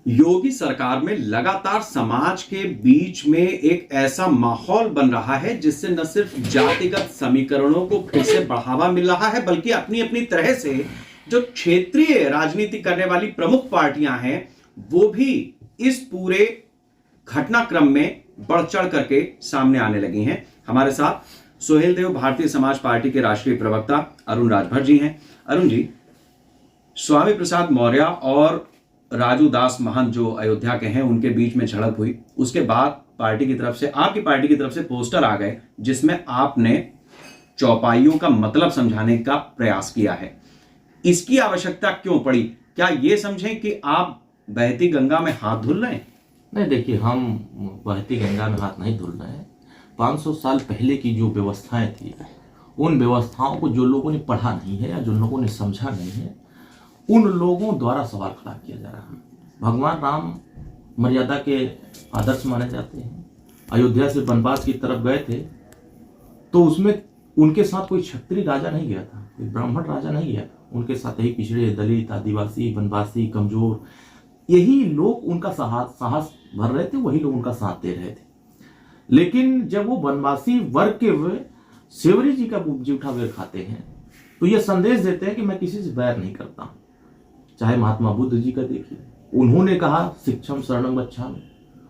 योगी सरकार में लगातार समाज के बीच में एक ऐसा माहौल बन रहा है जिससे न सिर्फ जातिगत समीकरणों को फिर से बढ़ावा मिल रहा है, बल्कि अपनी अपनी तरह से जो क्षेत्रीय राजनीति करने वाली प्रमुख पार्टियां हैं वो भी इस पूरे घटनाक्रम में बढ़ चढ़ करके सामने आने लगी हैं। हमारे साथ सोहेल देव भारतीय समाज पार्टी के राष्ट्रीय प्रवक्ता अरुण राजभर जी हैं। अरुण जी, स्वामी प्रसाद मौर्य और राजू दास महंत जो अयोध्या के हैं उनके बीच में झड़प हुई, उसके बाद पार्टी की तरफ से, आपकी पार्टी की तरफ से पोस्टर आ गए जिसमें आपने चौपाइयों का मतलब समझाने का प्रयास किया है। इसकी आवश्यकता क्यों पड़ी? क्या यह समझें कि आप बहती गंगा में हाथ धुल रहे हैं? नहीं, देखिए, हम बहती गंगा में हाथ नहीं धुल रहे हैं। 500 साल पहले की जो व्यवस्थाएं थी, उन व्यवस्थाओं को जो लोगों ने पढ़ा नहीं है या जो लोगों ने समझा नहीं है, उन लोगों द्वारा सवाल खड़ा किया जा रहा है। भगवान राम मर्यादा के आदर्श माने जाते हैं। अयोध्या से वनवास की तरफ गए थे तो उसमें उनके साथ कोई क्षत्रिय राजा नहीं गया था, कोई ब्राह्मण राजा नहीं गया था। उनके साथ यही पिछड़े, दलित, आदिवासी, वनवासी, कमजोर, यही लोग उनका साहस भर रहे थे, वही लोग उनका साथ दे रहे थे। लेकिन जब वो वनवासी वर्ग के वे सेवरी जी का जूठा वेर खाते हैं तो ये संदेश देते हैं कि मैं किसी से बैर नहीं करता हूं। चाहे महात्मा बुद्ध जी का देखिए, उन्होंने कहा शिक्षम शरणम गच्छामि,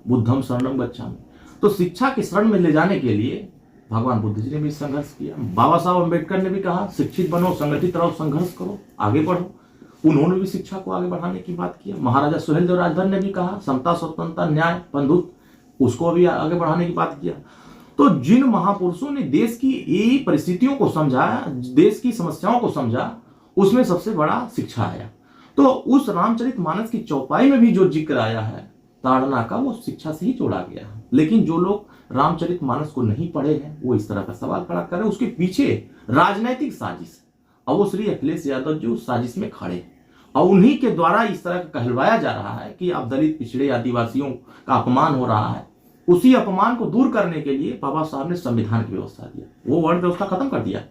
बुद्धम शरणम गच्छामि। तो शिक्षा के शरण में ले जाने के लिए भगवान बुद्ध जी ने भी संघर्ष किया। बाबा साहब अम्बेडकर ने भी कहा शिक्षित बनो, संगठित रहो, संघर्ष करो, आगे बढ़ो। उन्होंने भी शिक्षा को आगे बढ़ाने की बात किया। महाराजा सोहेल देव राजभर ने भी कहा समता, स्वतंत्रता, न्याय, बंधुत्व, उसको भी आगे बढ़ाने की बात किया। तो जिन महापुरुषों ने देश की यही परिस्थितियों को समझा, देश की समस्याओं को समझा, उसमें सबसे बड़ा शिक्षा आया। तो उस रामचरितमानस की चौपाई में भी जो जिक्र आया है ताड़ना का, वो शिक्षा से ही जोड़ा गया है। लेकिन जो लोग रामचरितमानस को नहीं पढ़े हैं वो इस तरह का सवाल खड़ा कर रहे हैं। उसके पीछे राजनैतिक साजिश, और वो श्री अखिलेश यादव जो साजिश में खड़े हैं, और उन्हीं के द्वारा इस तरह का कहलवाया जा रहा है कि अब दलित, पिछड़े, आदिवासियों का अपमान हो रहा है। उसी अपमान को दूर करने के लिए बाबा साहब ने संविधान की व्यवस्था दिया, वो वर्ण व्यवस्था खत्म कर दिया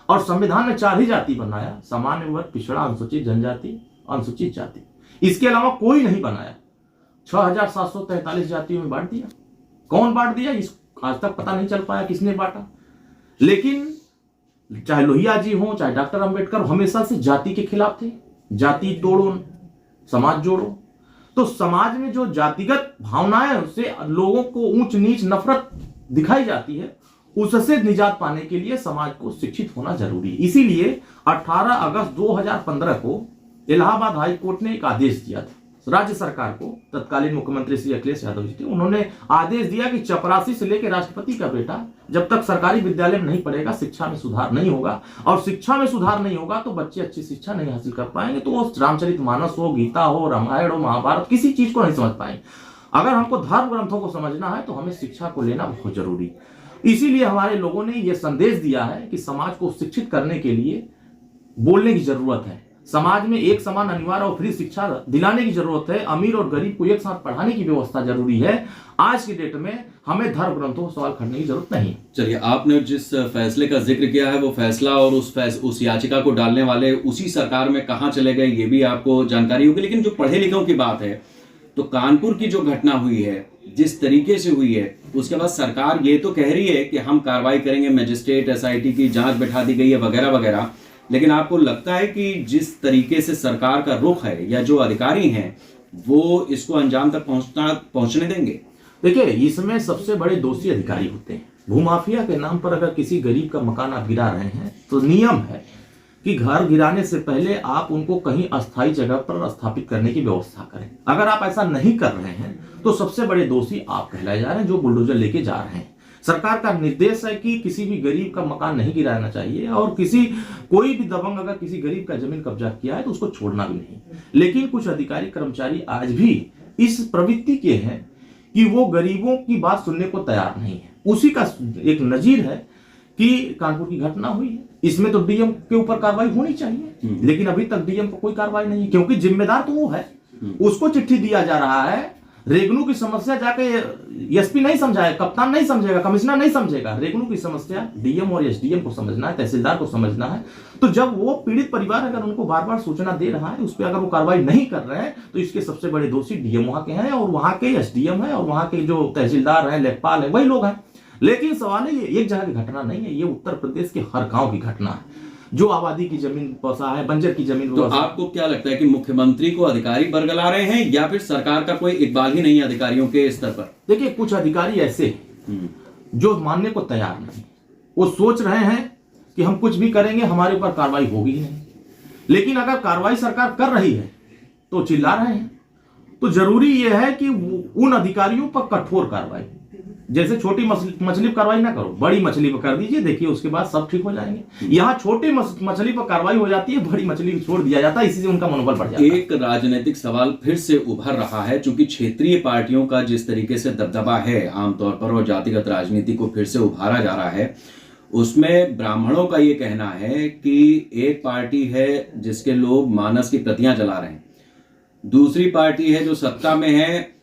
और संविधान में 4 ही जाति बनाया, सामान्य वर्ग, पिछड़ा, अनुसूचित जनजाति, अनुसूचित जाति। इसके अलावा कोई नहीं बनाया। 6743 जातियों में बांट दिया। कौन बांट दिया इस आज तक पता नहीं चल पाया किसने बांटा। लेकिन चाहे लोहिया जी हो, चाहे डॉक्टर अंबेडकर, हमेशा से जाति के खिलाफ थे। जाति तोड़ो, समाज जोड़ो। तो समाज में जो जातिगत भावनाएं, उससे लोगों को ऊंच नीच नफरत दिखाई जाती है, उससे निजात पाने के लिए समाज को शिक्षित होना जरूरी है। इसीलिए 18 अगस्त 2015 को इलाहाबाद हाई कोर्ट ने एक आदेश दिया था राज्य सरकार को। तत्कालीन मुख्यमंत्री श्री अखिलेश यादव जी थे, उन्होंने आदेश दिया कि चपरासी से लेकर राष्ट्रपति का बेटा जब तक सरकारी विद्यालय में नहीं पढ़ेगा, शिक्षा में सुधार नहीं होगा। और शिक्षा में सुधार नहीं होगा तो बच्चे अच्छी शिक्षा नहीं हासिल कर पाएंगे। तो वो रामचरितमानस हो, गीता हो, रामायण हो, महाभारत, किसी चीज को नहीं समझ पाएंगे। अगर हमको धर्म ग्रंथों को समझना है तो हमें शिक्षा को लेना बहुत जरूरी। इसीलिए हमारे लोगों ने यह संदेश दिया है कि समाज को शिक्षित करने के लिए बोलने की जरूरत है। समाज में एक समान, अनिवार्य और फ्री शिक्षा दिलाने की जरूरत है। अमीर और गरीब को एक साथ पढ़ाने की व्यवस्था जरूरी है। आज की डेट में हमें धर्म ग्रंथों को सवाल करने की जरूरत नहीं। चलिए, आपने जिस फैसले का जिक्र किया है वो फैसला और उस याचिका को डालने वाले उसी सरकार में कहां चले गए ये भी आपको जानकारी होगी। लेकिन जो पढ़े लिखों की बात है, तो कानपुर की जो घटना हुई है, जिस तरीके से हुई है, उसके बाद सरकार ये तो कह रही है कि हम कार्रवाई करेंगे, मजिस्ट्रेट, SIT की जांच बैठा दी गई है वगैरह वगैरह। लेकिन आपको लगता है कि जिस तरीके से सरकार का रुख है या जो अधिकारी हैं वो इसको अंजाम तक पहुंचने देंगे? देखिए, इसमें सबसे बड़े दोषी अधिकारी होते हैं। भूमाफिया के नाम पर अगर किसी गरीब का मकान आप गिरा रहे हैं तो नियम है कि घर गिराने से पहले आप उनको कहीं अस्थायी जगह पर स्थापित करने की व्यवस्था करें। अगर आप ऐसा नहीं कर रहे हैं तो सबसे बड़े दोषी आप कहलाए जा रहे हैं, जो बुलडोजर लेके जा रहे हैं। सरकार का निर्देश है कि किसी भी गरीब का मकान नहीं गिराना चाहिए, और कोई भी दबंग अगर किसी गरीब का जमीन कब्जा किया है तो उसको छोड़ना भी नहीं। लेकिन कुछ अधिकारी, कर्मचारी आज भी इस प्रवृत्ति के हैं कि वो गरीबों की बात सुनने को तैयार नहीं है। उसी का एक नजीर है कि कानपुर की घटना हुई है। इसमें तो DM के ऊपर कार्रवाई होनी चाहिए, लेकिन अभी तक DM पर कोई कार्रवाई नहीं है, क्योंकि जिम्मेदार तो वो है। उसको चिट्ठी दिया जा रहा है रेगनू की समस्या जाके एसपी नहीं समझाएगा, कप्तान नहीं समझेगा, कमिश्नर नहीं समझेगा। रेगनू की समस्या डीएम और एसडीएम को समझना है, तहसीलदार को समझना है। तो जब वो पीड़ित परिवार अगर उनको बार बार सूचना दे रहा है, उस पर अगर वो कार्रवाई नहीं कर रहे हैं, तो इसके सबसे बड़े दोषी डीएम वहां के हैं और वहां के एसडीएम है और वहां के जो तहसीलदार हैं, लेखपाल है, वही लोग हैं। लेकिन सवाल है, ये एक जगह की घटना नहीं है, ये उत्तर प्रदेश के हर गांव की घटना है। जो आबादी की जमीन बसा है, बंजर की जमीन तो बसा है। आपको क्या लगता है कि मुख्यमंत्री को अधिकारी बरगला रहे हैं या फिर सरकार का कोई इकबाल ही नहीं है अधिकारियों के स्तर पर? देखिए, कुछ अधिकारी ऐसे हैं जो मानने को तैयार नहीं, वो सोच रहे हैं कि हम कुछ भी करेंगे हमारे ऊपर कार्रवाई होगी ही नहीं। लेकिन अगर कार्रवाई सरकार कर रही है तो चिल्ला रहे हैं। तो जरूरी यह है कि उन अधिकारियों पर कठोर कार्रवाई, जैसे छोटी मछली पर कार्रवाई ना करो, बड़ी मछली पर कर दीजिए, देखिए उसके बाद सब ठीक हो जाएंगे। यहाँ छोटी मछली पर कार्रवाई हो जाती है, बड़ी मछली को छोड़ दिया जाता है, इसी से उनका मनोबल बढ़ जाता है। एक राजनीतिक सवाल फिर से उभर रहा है, क्योंकि क्षेत्रीय पार्टियों का जिस तरीके से दबदबा है आमतौर पर और जातिगत राजनीति को फिर से उभारा जा रहा है, उसमें ब्राह्मणों का ये कहना है कि एक पार्टी है जिसके लोग मानस की प्रतियां जला रहे हैं, दूसरी पार्टी है जो सत्ता में है,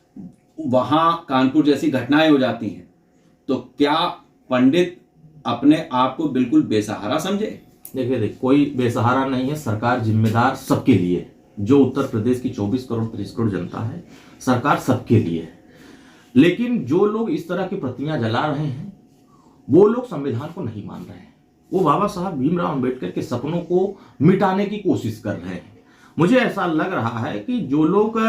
वहां कानपुर जैसी घटनाएं हो जाती हैं। तो क्या पंडित अपने आप को बिल्कुल बेसहारा समझे? देखिए, कोई बेसहारा नहीं है, सरकार जिम्मेदार सबके लिए। जो उत्तर प्रदेश की 24 करोड़ 30 करोड़ जनता है, सरकार सबके लिए है। लेकिन जो लोग इस तरह की प्रतियां जला रहे हैं, वो लोग संविधान को नहीं मान रहे हैं। वो बाबा साहब भीमराव अंबेडकर के सपनों को मिटाने की कोशिश कर रहे हैं। मुझे ऐसा लग रहा है कि जो लोग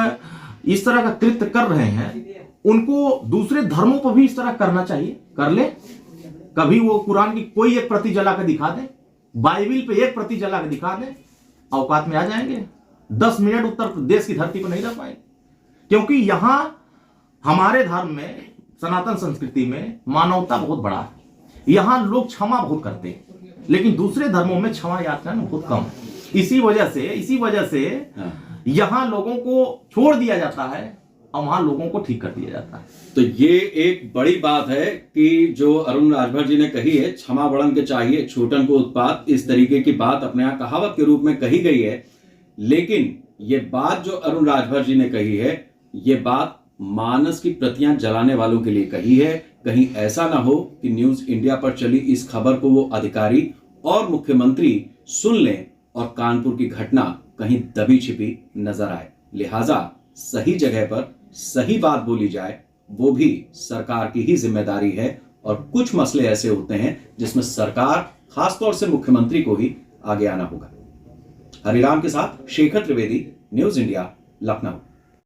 इस तरह का कृत्य कर रहे हैं, उनको दूसरे धर्मों पर भी इस तरह करना चाहिए, कर ले। कभी वो कुरान की कोई एक प्रति जला के दिखा दे, बाइबिल पे एक प्रति जला के दिखा दे, औकात में आ जाएंगे। 10 मिनट उत्तर प्रदेश की धरती पर नहीं रह पाएंगे, क्योंकि यहां हमारे धर्म में, सनातन संस्कृति में मानवता बहुत बड़ा है। यहां लोग क्षमा बहुत करते हैं, लेकिन दूसरे धर्मों में क्षमा याचना बहुत कम है। इसी वजह से यहां लोगों को छोड़ दिया जाता है और वहां लोगों को ठीक कर दिया जाता है। तो ये एक बड़ी बात है कि जो अरुण राजभर जी ने कही है, क्षमा बड़न के चाहिए छूटन को उत्पात, इस तरीके की बात अपने यहाँ कहावत के रूप में कही गई है। लेकिन ये बात जो अरुण राजभर जी ने कही है, ये बात मानस की प्रतियां जलाने वालों के लिए कही है। कहीं ऐसा ना हो कि न्यूज इंडिया पर चली इस खबर को वो अधिकारी और मुख्यमंत्री सुन लें और कानपुर की घटना कहीं दबी छिपी नजर आए। लिहाजा सही जगह पर सही बात बोली जाए, वो भी सरकार की ही जिम्मेदारी है। और कुछ मसले ऐसे होते हैं जिसमें सरकार, खासतौर से मुख्यमंत्री को ही आगे आना होगा। हरिराम के साथ शेखर त्रिवेदी, न्यूज इंडिया, लखनऊ।